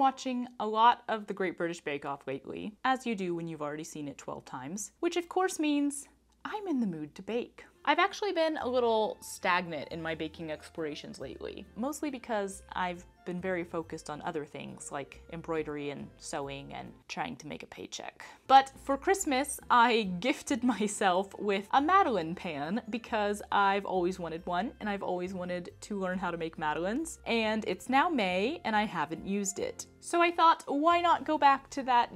watching a lot of The Great British Bake Off lately, as you do when you've already seen it 12 times, which of course means I'm in the mood to bake. I've actually been a little stagnant in my baking explorations lately, mostly because I've been very focused on other things like embroidery and sewing and trying to make a paycheck. But for Christmas, I gifted myself with a Madeleine pan because I've always wanted one and I've always wanted to learn how to make Madeleines. And it's now May and I haven't used it. So I thought, why not go back to that,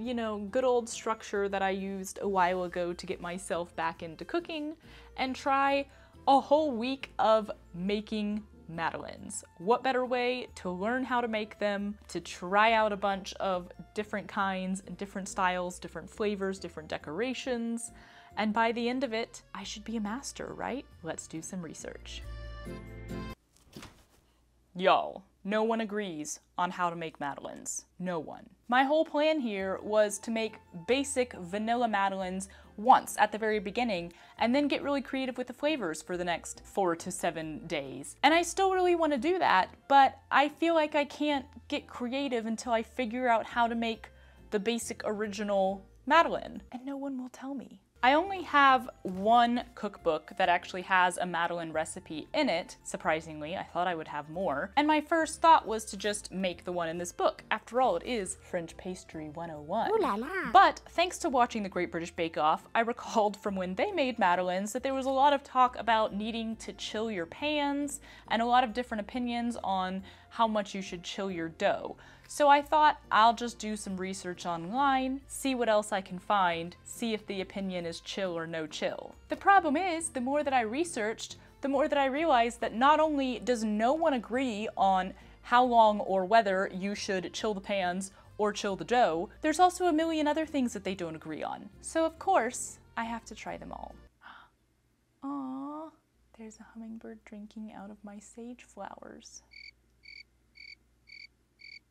good old structure that I used a while ago to get myself back into cooking and try a whole week of making Madeleines. What better way to learn how to make them, to try out a bunch of different kinds, different styles, different flavors, different decorations, and by the end of it, I should be a master, right? Let's do some research. Y'all, no one agrees on how to make Madeleines. No one. My whole plan here was to make basic vanilla Madeleines once at the very beginning and then get really creative with the flavors for the next 4 to 7 days. And I still really want to do that, but I feel like I can't get creative until I figure out how to make the basic original Madeleine, and no one will tell me. I only have one cookbook that actually has a Madeleine recipe in it. Surprisingly, I thought I would have more. And my first thought was to just make the one in this book. After all, it is French Pastry 101. Ooh la la. But thanks to watching The Great British Bake Off, I recalled from when they made Madeleines that there was a lot of talk about needing to chill your pans and a lot of different opinions on how much you should chill your dough. So I thought I'll just do some research online, see what else I can find, see if the opinion is chill or no chill. The problem is, the more that I researched, the more that I realized that not only does no one agree on how long or whether you should chill the pans or chill the dough, there's also a million other things that they don't agree on. So of course, I have to try them all. Aww, there's a hummingbird drinking out of my sage flowers.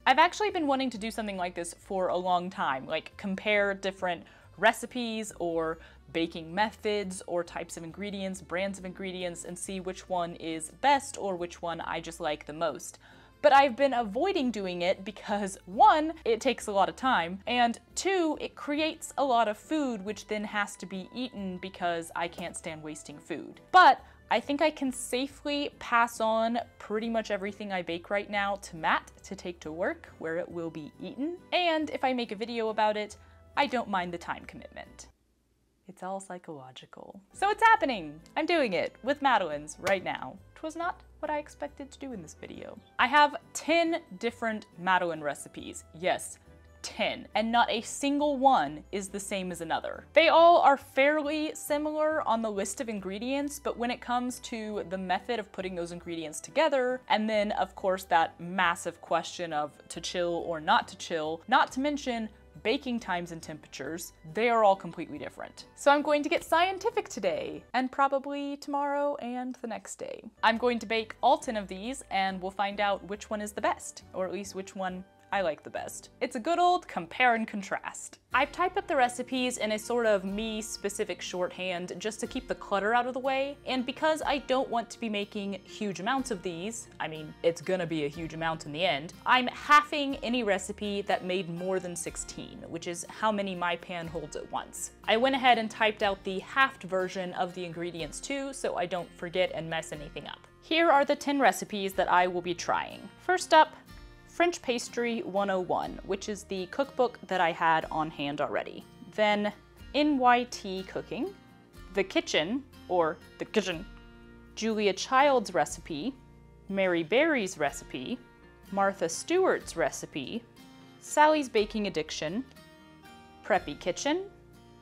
I've actually been wanting to do something like this for a long time, like compare different recipes or baking methods or types of ingredients, brands of ingredients, and see which one is best or which one I just like the most. But I've been avoiding doing it because 1, it takes a lot of time, and 2, it creates a lot of food which then has to be eaten because I can't stand wasting food. But I think I can safely pass on pretty much everything I bake right now to Matt to take to work where it will be eaten. And if I make a video about it, I don't mind the time commitment. It's all psychological. So it's happening! I'm doing it with Madeleines right now. 'Twas not what I expected to do in this video. I have 10 different Madeleine recipes. Yes, 10, and not a single one is the same as another. They all are fairly similar on the list of ingredients, but when it comes to the method of putting those ingredients together, and then of course that massive question of to chill or not to chill, not to mention baking times and temperatures, they are all completely different. So I'm going to get scientific today, and probably tomorrow and the next day. I'm going to bake all 10 of these, and we'll find out which one is the best, or at least which one I like the best. It's a good old compare and contrast. I've typed up the recipes in a sort of me-specific shorthand just to keep the clutter out of the way, and because I don't want to be making huge amounts of these, I mean, it's gonna be a huge amount in the end, I'm halving any recipe that made more than 16, which is how many my pan holds at once. I went ahead and typed out the halved version of the ingredients too, so I don't forget and mess anything up. Here are the 10 recipes that I will be trying. First up, French Pastry 101, which is the cookbook that I had on hand already. Then NYT Cooking, The Kitchen, or The Kitchen, Julia Child's recipe, Mary Berry's recipe, Martha Stewart's recipe, Sally's Baking Addiction, Preppy Kitchen,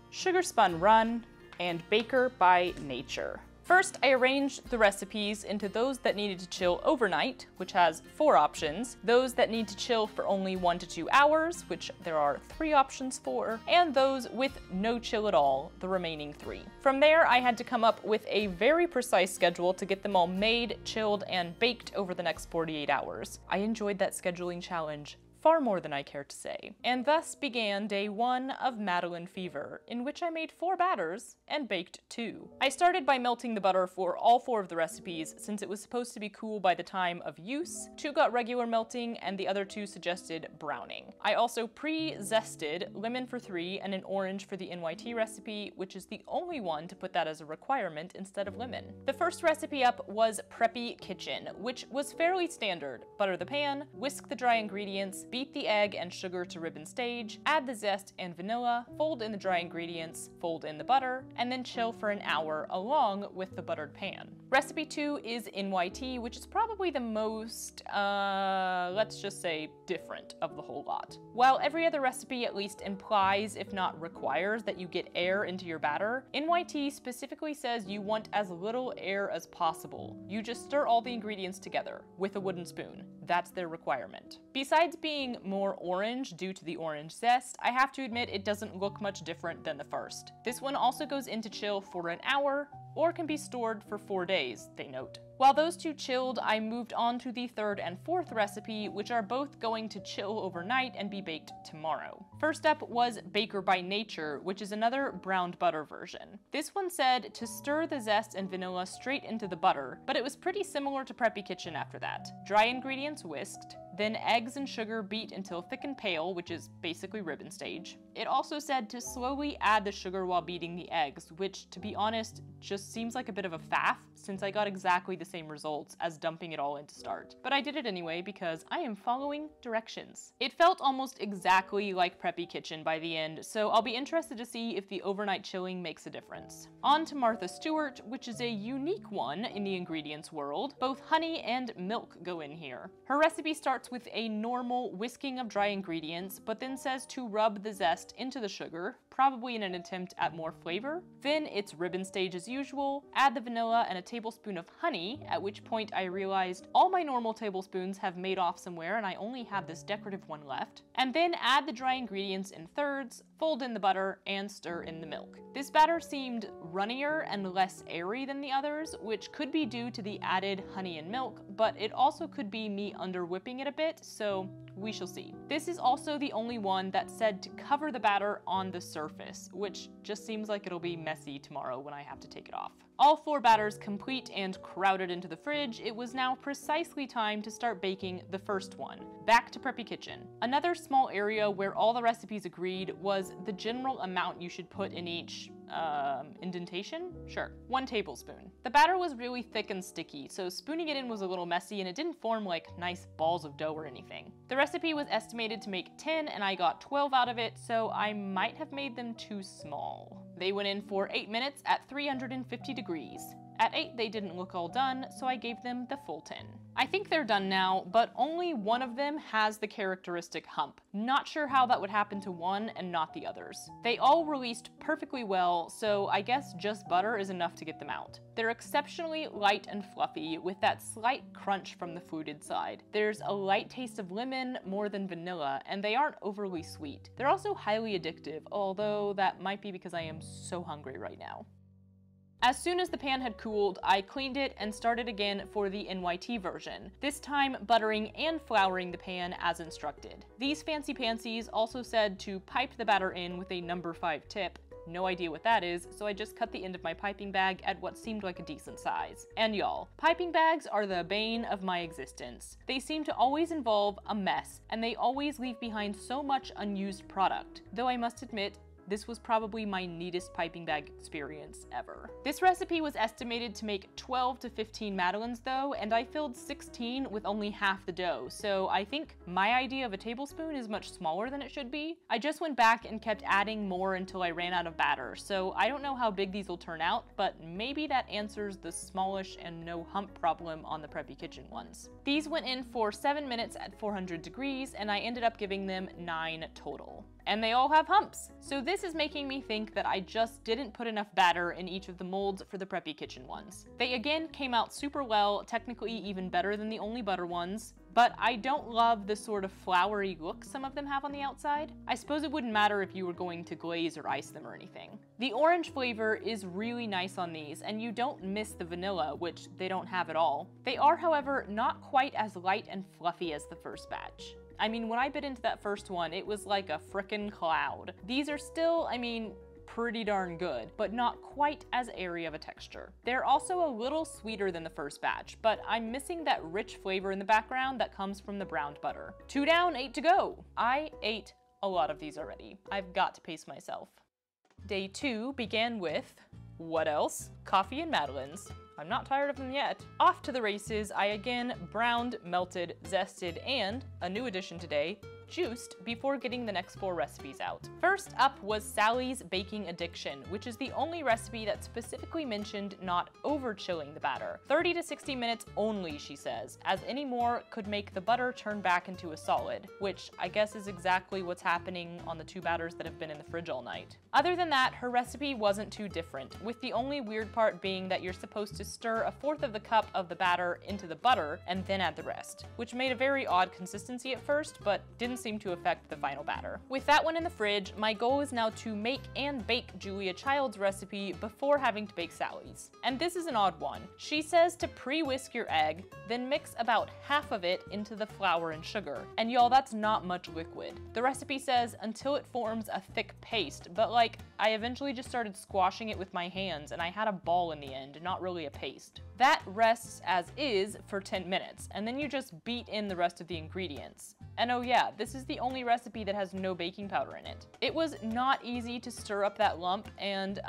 Sugar Spun Run, and Baker by Nature. First, I arranged the recipes into those that needed to chill overnight, which has 4 options, those that need to chill for only 1 to 2 hours, which there are 3 options for, and those with no chill at all, the remaining 3. From there, I had to come up with a very precise schedule to get them all made, chilled, and baked over the next 48 hours. I enjoyed that scheduling challenge far more than I care to say. And thus began day 1 of Madeleine fever, in which I made 4 batters and baked 2. I started by melting the butter for all 4 of the recipes, since it was supposed to be cool by the time of use. 2 got regular melting, and the other 2 suggested browning. I also pre-zested lemon for 3 and an orange for the NYT recipe, which is the only one to put that as a requirement instead of lemon. The first recipe up was Preppy Kitchen, which was fairly standard. Butter the pan, whisk the dry ingredients, beat the egg and sugar to ribbon stage, add the zest and vanilla, fold in the dry ingredients, fold in the butter, and then chill for an hour along with the buttered pan. Recipe 2 is NYT, which is probably the most, let's just say, different of the whole lot. While every other recipe at least implies, if not requires, that you get air into your batter, NYT specifically says you want as little air as possible. You just stir all the ingredients together with a wooden spoon. That's their requirement. Besides being more orange due to the orange zest, I have to admit it doesn't look much different than the first. This one also goes into chill for an hour, or can be stored for 4 days, they note. While those 2 chilled, I moved on to the 3rd and 4th recipe, which are both going to chill overnight and be baked tomorrow. First up was Baker by Nature, which is another browned butter version. This one said to stir the zest and vanilla straight into the butter, but it was pretty similar to Preppy Kitchen after that. Dry ingredients whisked, then eggs and sugar beat until thick and pale, which is basically ribbon stage. It also said to slowly add the sugar while beating the eggs, which, to be honest, just seems like a bit of a faff, since I got exactly the same results as dumping it all in to start. But I did it anyway because I am following directions. It felt almost exactly like Preppy Kitchen by the end, so I'll be interested to see if the overnight chilling makes a difference. On to Martha Stewart, which is a unique one in the ingredients world. Both honey and milk go in here. Her recipe starts with a normal whisking of dry ingredients, but then says to rub the zest into the sugar, probably in an attempt at more flavor. Then it's ribbon stage as usual, add the vanilla and a tablespoon of honey, at which point I realized all my normal tablespoons have made off somewhere and I only have this decorative one left. And then add the dry ingredients in thirds, fold in the butter, and stir in the milk. This batter seemed runnier and less airy than the others, which could be due to the added honey and milk, but it also could be me under whipping it a bit, so we shall see. This is also the only one that said to cover the batter on the surface, which just seems like it'll be messy tomorrow when I have to take it off. All 4 batters complete and crowded into the fridge, it was now precisely time to start baking the first one. Back to Preppy Kitchen. Another small area where all the recipes agreed was the general amount you should put in each indentation? Sure. 1 tablespoon. The batter was really thick and sticky, so spooning it in was a little messy and it didn't form like nice balls of dough or anything. The recipe was estimated to make 10 and I got 12 out of it, so I might have made them too small. They went in for 8 minutes at 350 degrees. At 8, they didn't look all done, so I gave them the full 10. I think they're done now, but only one of them has the characteristic hump. Not sure how that would happen to one and not the others. They all released perfectly well, so I guess just butter is enough to get them out. They're exceptionally light and fluffy, with that slight crunch from the fluted side. There's a light taste of lemon more than vanilla, and they aren't overly sweet. They're also highly addictive, although that might be because I am so hungry right now. As soon as the pan had cooled, I cleaned it and started again for the NYT version, this time buttering and flouring the pan as instructed. These fancy pansies also said to pipe the batter in with a number 5 tip. No idea what that is, so I just cut the end of my piping bag at what seemed like a decent size. And y'all, piping bags are the bane of my existence. They seem to always involve a mess, and they always leave behind so much unused product, though I must admit, this was probably my neatest piping bag experience ever. This recipe was estimated to make 12 to 15 madeleines though, and I filled 16 with only half the dough, so I think my idea of a tablespoon is much smaller than it should be. I just went back and kept adding more until I ran out of batter, so I don't know how big these will turn out, but maybe that answers the smallish and no hump problem on the Preppy Kitchen ones. These went in for 7 minutes at 400 degrees, and I ended up giving them 9 total. And they all have humps. So this is making me think that I just didn't put enough batter in each of the molds for the Preppy Kitchen ones. They again came out super well, technically even better than the Only Butter ones. but I don't love the sort of floury look some of them have on the outside. I suppose it wouldn't matter if you were going to glaze or ice them or anything. The orange flavor is really nice on these, and you don't miss the vanilla, which they don't have at all. They are, however, not quite as light and fluffy as the first batch. I mean, when I bit into that first one, it was like a frickin' cloud. These are still, I mean, pretty darn good, but not quite as airy of a texture. They're also a little sweeter than the first batch, but I'm missing that rich flavor in the background that comes from the browned butter. 2 down, 8 to go. I ate a lot of these already. I've got to pace myself. Day 2 began with, what else? Coffee and Madeleines. I'm not tired of them yet. Off to the races, I again browned, melted, zested, and, a new addition today, juiced before getting the next 4 recipes out. First up was Sally's Baking Addiction, which is the only recipe that specifically mentioned not over chilling the batter. 30 to 60 minutes only, she says, as any more could make the butter turn back into a solid, which I guess is exactly what's happening on the 2 batters that have been in the fridge all night. Other than that, her recipe wasn't too different, with the only weird part being that you're supposed to stir 1/4 of the cup of the batter into the butter and then add the rest, which made a very odd consistency at first, but didn't seem to affect the final batter. With that one in the fridge, my goal is now to make and bake Julia Child's recipe before having to bake Sally's. And this is an odd one. She says to pre-whisk your egg, then mix about half of it into the flour and sugar. And y'all, that's not much liquid. The recipe says until it forms a thick paste, but like, I eventually just started squashing it with my hands and I had a ball in the end, not really a paste. That rests as is for 10 minutes, and then you just beat in the rest of the ingredients. And oh yeah, this is the only recipe that has no baking powder in it. It was not easy to stir up that lump, and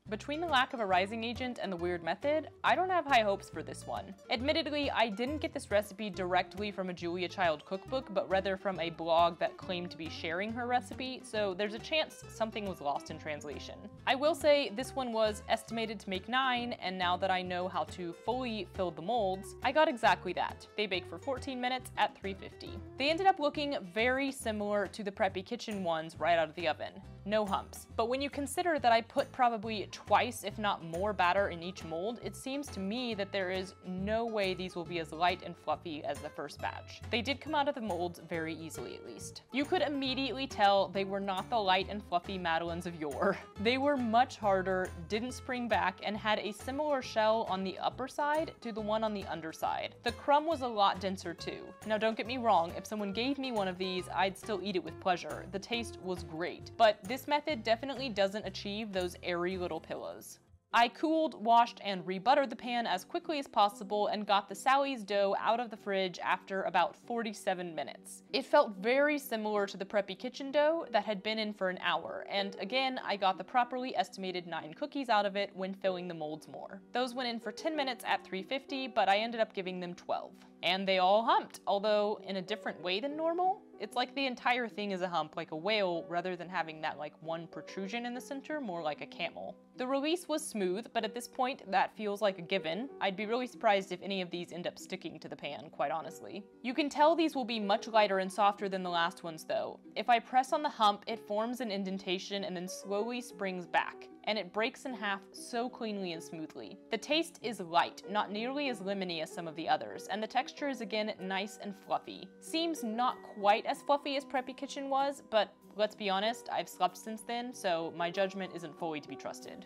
between the lack of a rising agent and the weird method, I don't have high hopes for this one. Admittedly, I didn't get this recipe directly from a Julia Child cookbook, but rather from a blog that claimed to be sharing her recipe, so there's a chance something was lost in translation. I will say this one was estimated to make 9, and now that I know how to fully fill the molds, I got exactly that. They bake for 14 minutes at 350. They ended up looking very similar to the Preppy Kitchen ones right out of the oven. No humps. But when you consider that I put probably twice, if not more, batter in each mold, it seems to me that there is no way these will be as light and fluffy as the first batch. They did come out of the molds very easily, at least. You could immediately tell they were not the light and fluffy Madeleines of yore. They were much harder, didn't spring back, and had a similar shell on the upper side to the one on the underside. The crumb was a lot denser too. Now don't get me wrong, if someone gave me one of these, I'd still eat it with pleasure. The taste was great, but this method definitely doesn't achieve those airy little pillows. I cooled, washed, and rebuttered the pan as quickly as possible and got the Sally's dough out of the fridge after about 47 minutes. It felt very similar to the Preppy Kitchen dough that had been in for an hour, and again, I got the properly estimated 9 cookies out of it when filling the molds more. Those went in for 10 minutes at 350, but I ended up giving them 12. And they all humped, although in a different way than normal. It's like the entire thing is a hump, like a whale, rather than having that like one protrusion in the center, more like a camel. The release was smooth, but at this point, that feels like a given. I'd be really surprised if any of these end up sticking to the pan, quite honestly. You can tell these will be much lighter and softer than the last ones though. If I press on the hump, it forms an indentation and then slowly springs back, and it breaks in half so cleanly and smoothly. The taste is light, not nearly as lemony as some of the others, and the texture is again nice and fluffy. Seems not quite as fluffy as Preppy Kitchen was, but let's be honest, I've slept since then, so my judgment isn't fully to be trusted.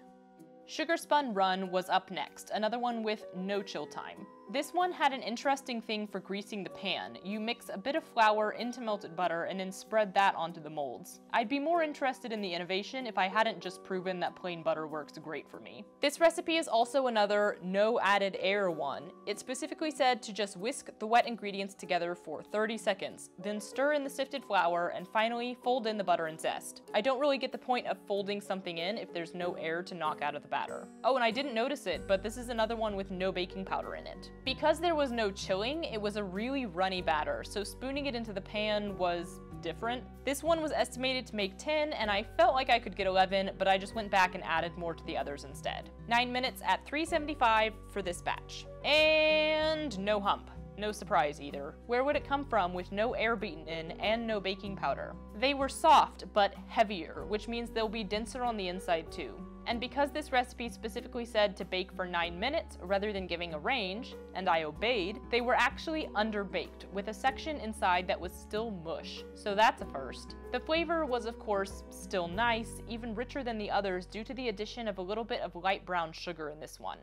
Sugar Spun Run was up next, another one with no chill time. This one had an interesting thing for greasing the pan. You mix a bit of flour into melted butter and then spread that onto the molds. I'd be more interested in the innovation if I hadn't just proven that plain butter works great for me. This recipe is also another no added air one. It specifically said to just whisk the wet ingredients together for 30 seconds, then stir in the sifted flour, and finally fold in the butter and zest. I don't really get the point of folding something in if there's no air to knock out of the batter. Oh, and I didn't notice it, but this is another one with no baking powder in it. Because there was no chilling, it was a really runny batter, so spooning it into the pan was different. This one was estimated to make 10, and I felt like I could get 11, but I just went back and added more to the others instead. 9 minutes at 375 for this batch. And no hump. No surprise either. Where would it come from with no air beaten in and no baking powder? They were soft, but heavier, which means they'll be denser on the inside too. And because this recipe specifically said to bake for 9 minutes rather than giving a range, and I obeyed, they were actually underbaked with a section inside that was still mush. So that's a first. The flavor was of course still nice, even richer than the others due to the addition of a little bit of light brown sugar in this one.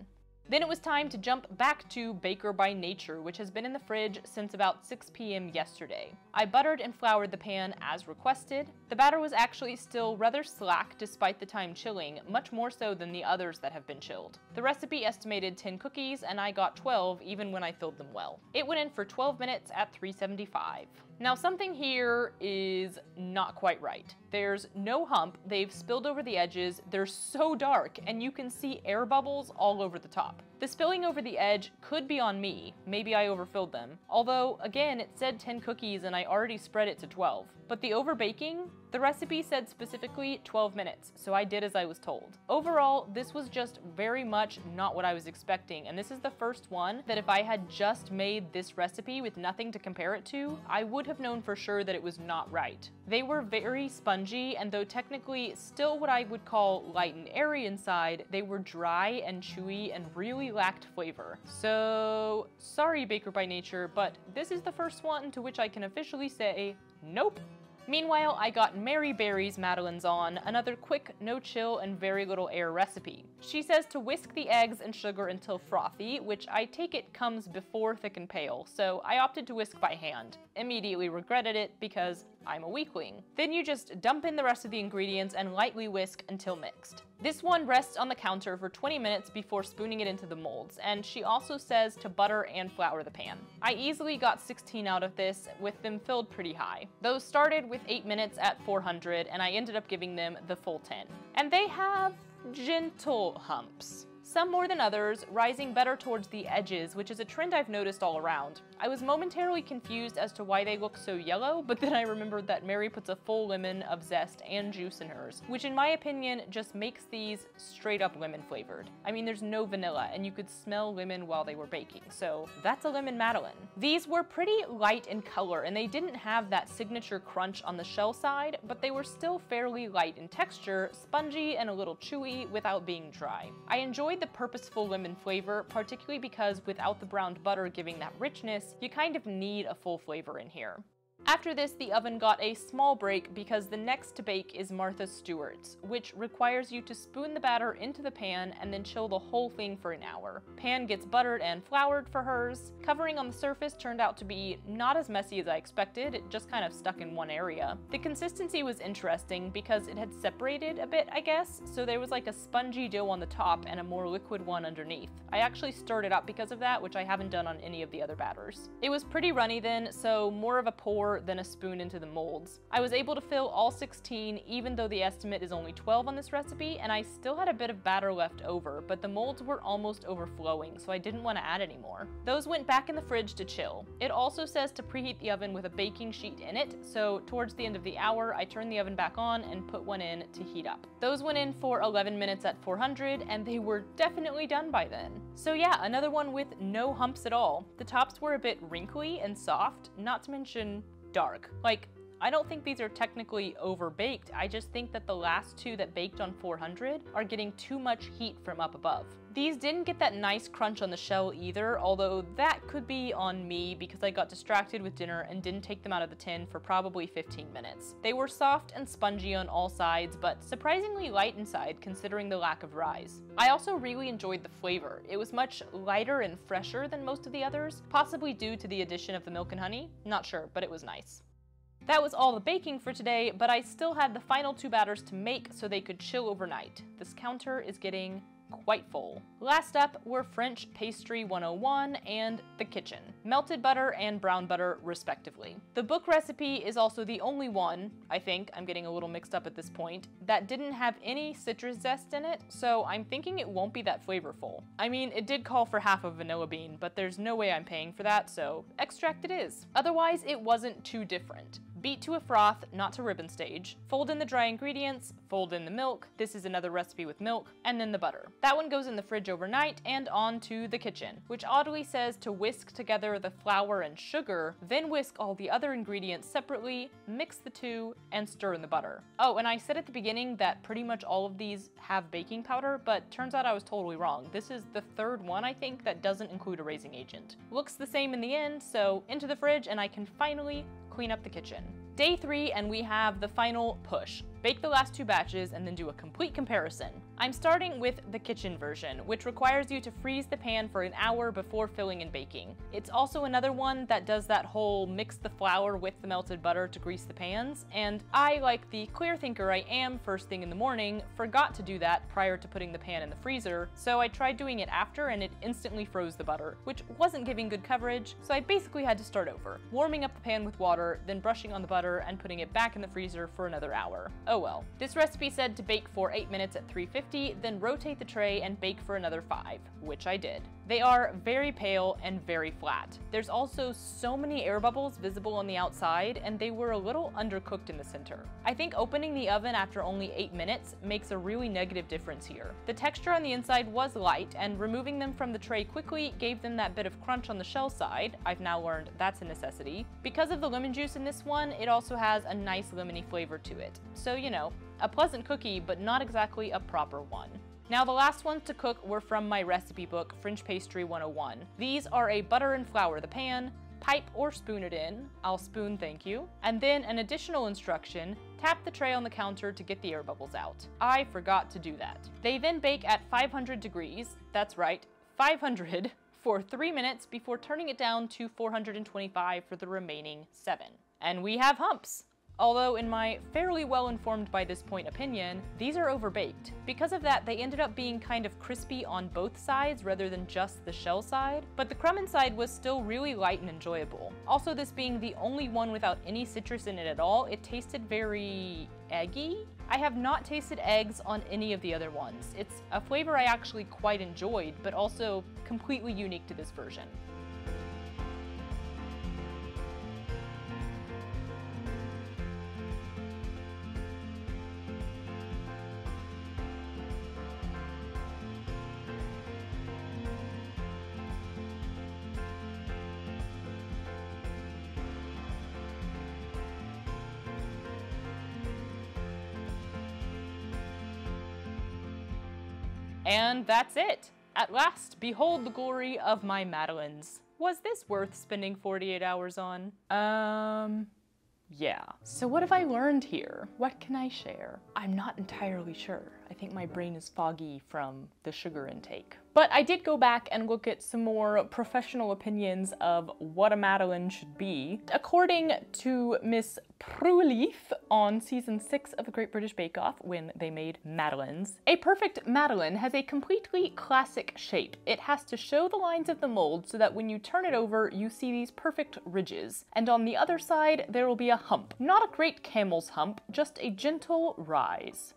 Then it was time to jump back to Baker by Nature, which has been in the fridge since about 6 p.m. yesterday. I buttered and floured the pan as requested. The batter was actually still rather slack despite the time chilling, much more so than the others that have been chilled. The recipe estimated 10 cookies and I got 12 even when I filled them well. It went in for 12 minutes at 375. Now something here is not quite right. There's no hump, they've spilled over the edges, they're so dark, and you can see air bubbles all over the top. The spilling over the edge could be on me, maybe I overfilled them. Although, again, it said 10 cookies and I already spread it to 12. But the overbaking? The recipe said specifically 12 minutes, so I did as I was told. Overall, this was just very much not what I was expecting, and this is the first one that if I had just made this recipe with nothing to compare it to, I would have known for sure that it was not right. They were very spongy, and though technically still what I would call light and airy inside, they were dry and chewy and really lacked flavor. So, sorry Baker by Nature, but this is the first one to which I can officially say, nope. Meanwhile, I got Mary Berry's Madeleines on, another quick, no-chill, and very little air recipe. She says to whisk the eggs and sugar until frothy, which I take it comes before thick and pale, so I opted to whisk by hand. Immediately regretted it because I'm a weakling. Then you just dump in the rest of the ingredients and lightly whisk until mixed. This one rests on the counter for 20 minutes before spooning it into the molds, and she also says to butter and flour the pan. I easily got 16 out of this, with them filled pretty high. Those started with 8 minutes at 400, and I ended up giving them the full 10. And they have gentle humps. Some more than others, rising better towards the edges, which is a trend I've noticed all around. I was momentarily confused as to why they look so yellow, but then I remembered that Mary puts a full lemon of zest and juice in hers, which in my opinion just makes these straight up lemon flavored. I mean, there's no vanilla, and you could smell lemon while they were baking, so that's a lemon Madeleine. These were pretty light in color, and they didn't have that signature crunch on the shell side, but they were still fairly light in texture, spongy and a little chewy without being dry. I enjoyed the purposeful lemon flavor, particularly because without the browned butter giving that richness, you kind of need a full flavor in here. After this, the oven got a small break because the next to bake is Martha Stewart's, which requires you to spoon the batter into the pan and then chill the whole thing for an hour. Pan gets buttered and floured for hers. Covering on the surface turned out to be not as messy as I expected, it just kind of stuck in one area. The consistency was interesting because it had separated a bit, I guess, so there was like a spongy dough on the top and a more liquid one underneath. I actually stirred it up because of that, which I haven't done on any of the other batters. It was pretty runny then, so more of a pour than a spoon into the molds. I was able to fill all 16 even though the estimate is only 12 on this recipe, and I still had a bit of batter left over, but the molds were almost overflowing, so I didn't want to add any more. Those went back in the fridge to chill. It also says to preheat the oven with a baking sheet in it, so towards the end of the hour I turned the oven back on and put one in to heat up. Those went in for 11 minutes at 400, and they were definitely done by then. So yeah, another one with no humps at all. The tops were a bit wrinkly and soft, not to mention dark. Like, I don't think these are technically over-baked, I just think that the last two that baked on 400 are getting too much heat from up above. These didn't get that nice crunch on the shell either, although that could be on me because I got distracted with dinner and didn't take them out of the tin for probably 15 minutes. They were soft and spongy on all sides, but surprisingly light inside considering the lack of rise. I also really enjoyed the flavor. It was much lighter and fresher than most of the others, possibly due to the addition of the milk and honey. Not sure, but it was nice. That was all the baking for today, but I still had the final two batters to make so they could chill overnight. This counter is getting quite full. Last up were French Pastry 101 and the kitchen. Melted butter and brown butter, respectively. The book recipe is also the only one, I think, I'm getting a little mixed up at this point, that didn't have any citrus zest in it, so I'm thinking it won't be that flavorful. I mean, it did call for half a vanilla bean, but there's no way I'm paying for that, so extract it is. Otherwise, it wasn't too different. Beat to a froth, not to ribbon stage. Fold in the dry ingredients, fold in the milk. This is another recipe with milk, and then the butter. That one goes in the fridge overnight and on to the kitchen, which oddly says to whisk together the flour and sugar, then whisk all the other ingredients separately, mix the two, and stir in the butter. Oh, and I said at the beginning that pretty much all of these have baking powder, but turns out I was totally wrong. This is the third one, I think, that doesn't include a raising agent. Looks the same in the end, so into the fridge and I can finally clean up the kitchen. Day 3 and we have the final push. Bake the last 2 batches and then do a complete comparison. I'm starting with the kitchen version, which requires you to freeze the pan for an hour before filling and baking. It's also another one that does that whole mix the flour with the melted butter to grease the pans, and I, like the clear thinker I am first thing in the morning, forgot to do that prior to putting the pan in the freezer, so I tried doing it after and it instantly froze the butter, which wasn't giving good coverage, so I basically had to start over, warming up the pan with water, then brushing on the butter and putting it back in the freezer for another hour. Oh well. This recipe said to bake for 8 minutes at 350, then rotate the tray and bake for another 5, which I did. They are very pale and very flat. There's also so many air bubbles visible on the outside, and they were a little undercooked in the center. I think opening the oven after only 8 minutes makes a really negative difference here. The texture on the inside was light, and removing them from the tray quickly gave them that bit of crunch on the shell side. I've now learned that's a necessity. Because of the lemon juice in this one, it also has a nice lemony flavor to it. So, you know, a pleasant cookie, but not exactly a proper one. Now the last ones to cook were from my recipe book, French Pastry 101. These are a butter and flour the pan, pipe or spoon it in, I'll spoon thank you, and then an additional instruction, tap the tray on the counter to get the air bubbles out. I forgot to do that. They then bake at 500 degrees, that's right, 500, for 3 minutes before turning it down to 425 for the remaining 7. And we have humps. Although in my fairly well informed by this point opinion, these are overbaked. Because of that, they ended up being kind of crispy on both sides rather than just the shell side, but the crumb inside was still really light and enjoyable. Also, this being the only one without any citrus in it at all, it tasted very eggy? I have not tasted eggs on any of the other ones. It's a flavor I actually quite enjoyed, but also completely unique to this version. And that's it! At last, behold the glory of my madeleines. Was this worth spending 48 hours on? Yeah. So what have I learned here? What can I share? I'm not entirely sure. I think my brain is foggy from the sugar intake. But I did go back and look at some more professional opinions of what a madeleine should be. According to Miss Pruleaf on season 6 of the Great British Bake Off, when they made madeleines, a perfect madeleine has a completely classic shape. It has to show the lines of the mold so that when you turn it over, you see these perfect ridges. And on the other side, there will be a hump. Not a great camel's hump, just a gentle rise.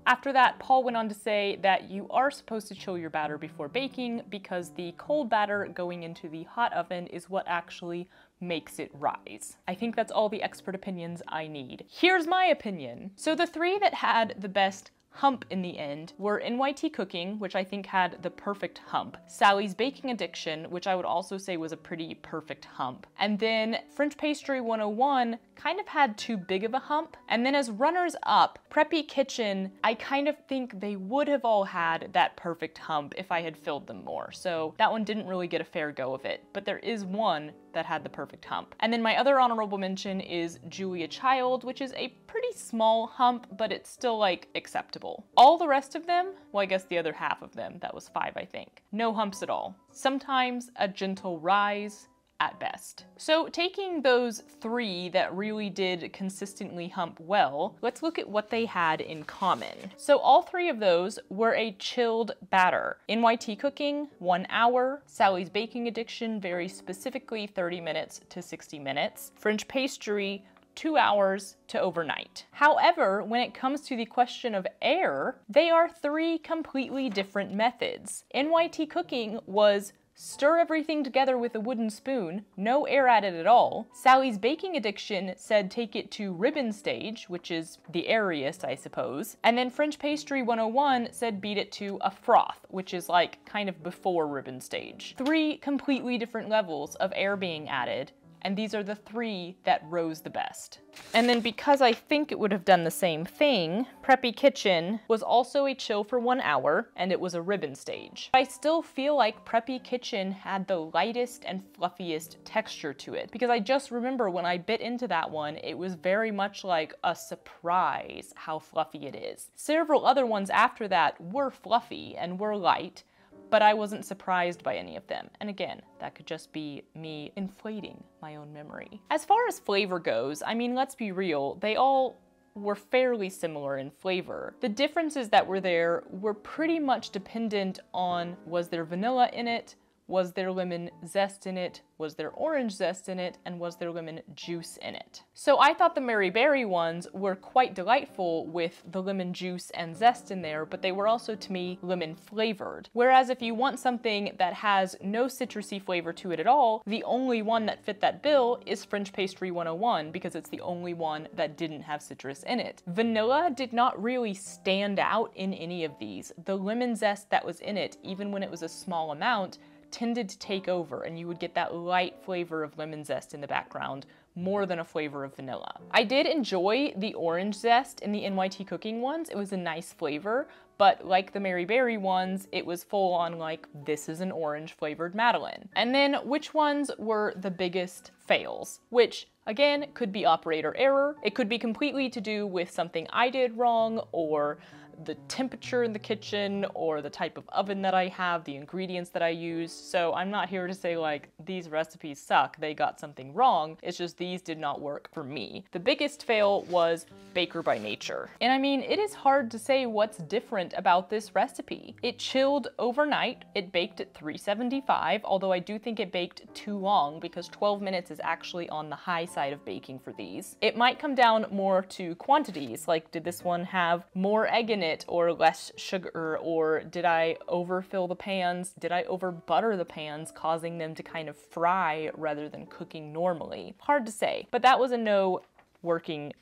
After that, Paul went on to say that you are supposed to chill your batter before baking because the cold batter going into the hot oven is what actually makes it rise. I think that's all the expert opinions I need. Here's my opinion. So the 3 that had the best hump in the end were NYT Cooking, which I think had the perfect hump, Sally's Baking Addiction, which I would also say was a pretty perfect hump, and then French Pastry 101 kind of had too big of a hump, and then as runners up, Preppy Kitchen, I kind of think they would have all had that perfect hump if I had filled them more, so that one didn't really get a fair go of it, but there is one that had the perfect hump. And then my other honorable mention is Julia Child, which is a pretty small hump, but it's still like acceptable. All the rest of them, well, I guess the other half of them, that was 5 I think, no humps at all. Sometimes a gentle rise at best. So taking those 3 that really did consistently hump well, let's look at what they had in common. So all 3 of those were a chilled batter. NYT Cooking, 1 hour. Sally's Baking Addiction, very specifically 30 minutes to 60 minutes. French Pastry, 2 hours to overnight. However, when it comes to the question of air, they are 3 completely different methods. NYT Cooking was stir everything together with a wooden spoon, no air added at all. Sally's baking addiction said take it to ribbon stage, which is the airiest, I suppose. And then French Pastry 101 said beat it to a froth, which is like kind of before ribbon stage. 3 completely different levels of air being added, and these are the 3 that rose the best. And then because I think it would have done the same thing, Preppy Kitchen was also a chill for 1 hour, and it was a ribbon stage. I still feel like Preppy Kitchen had the lightest and fluffiest texture to it, because I just remember when I bit into that one, it was very much like a surprise how fluffy it is. Several other ones after that were fluffy and were light, but I wasn't surprised by any of them. And again, that could just be me inflating my own memory. As far as flavor goes, I mean, let's be real, they all were fairly similar in flavor. The differences that were there were pretty much dependent on, was there vanilla in it? Was there lemon zest in it? Was there orange zest in it? And was there lemon juice in it? So I thought the Mary Berry ones were quite delightful with the lemon juice and zest in there, but they were also, to me, lemon flavored. Whereas if you want something that has no citrusy flavor to it at all, the only one that fit that bill is French Pastry 101, because it's the only one that didn't have citrus in it. Vanilla did not really stand out in any of these. The lemon zest that was in it, even when it was a small amount, tended to take over, and you would get that light flavor of lemon zest in the background more than a flavor of vanilla. I did enjoy the orange zest in the NYT cooking ones. It was a nice flavor, but like the Mary Berry ones, it was full on like, this is an orange flavored Madeleine. And then which ones were the biggest fails? Which again, could be operator error. It could be completely to do with something I did wrong, or the temperature in the kitchen, or the type of oven that I have, the ingredients that I use. So I'm not here to say like, these recipes suck, they got something wrong. It's just these did not work for me. The biggest fail was baker by nature. And I mean, it is hard to say what's different about this recipe. It chilled overnight, it baked at 375, although I do think it baked too long because 12 minutes is actually on the high side of baking for these. It might come down more to quantities, like did this one have more egg in it or less sugar, or did I overfill the pans? Did I over butter the pans, causing them to kind of fry rather than cooking normally? Hard to say, but that was a no working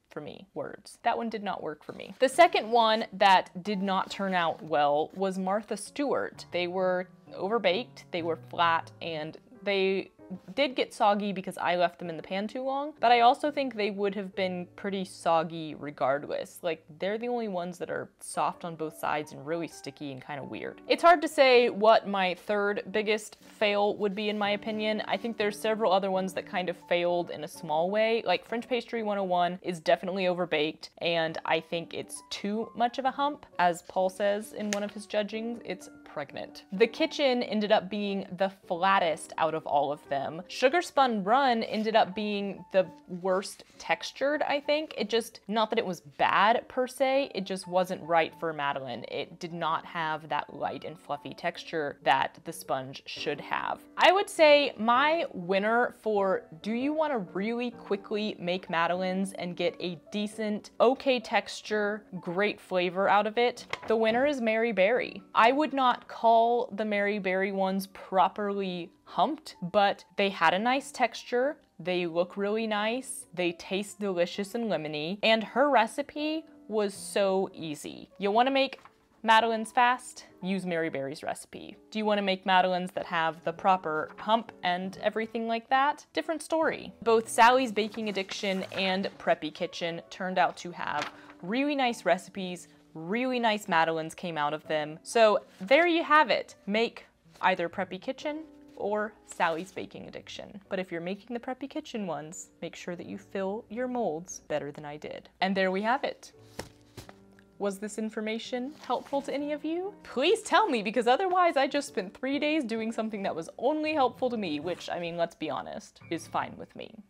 for me words. That one did not work for me. The second one that did not turn out well was Martha Stewart. They were overbaked, they were flat, and they did get soggy because I left them in the pan too long, but I also think they would have been pretty soggy regardless. Like, they're the only ones that are soft on both sides and really sticky and kind of weird. It's hard to say what my third biggest fail would be in my opinion. I think there's several other ones that kind of failed in a small way. Like French Pastry 101 is definitely overbaked, and I think it's too much of a hump. As Paul says in one of his judgings, it's pregnant. The kitchen ended up being the flattest out of all of them. Sugar Spun Run ended up being the worst textured, I think. It just, not that it was bad per se, it just wasn't right for Madeleine. It did not have that light and fluffy texture that the sponge should have. I would say my winner for do you want to really quickly make Madeleines and get a decent, okay texture, great flavor out of it, the winner is Mary Berry. I would not call the Mary Berry ones properly humped, but they had a nice texture, they look really nice, they taste delicious and lemony, and her recipe was so easy. You want to make Madeleines fast? Use Mary Berry's recipe. Do you want to make Madeleines that have the proper hump and everything like that? Different story. Both Sally's Baking Addiction and Preppy Kitchen turned out to have really nice recipes, really nice Madeleines came out of them. So there you have it. Make either Preppy Kitchen or Sally's Baking Addiction. But if you're making the Preppy Kitchen ones, make sure that you fill your molds better than I did. And there we have it. Was this information helpful to any of you? Please tell me, because otherwise I just spent 3 days doing something that was only helpful to me, which, I mean, let's be honest, is fine with me.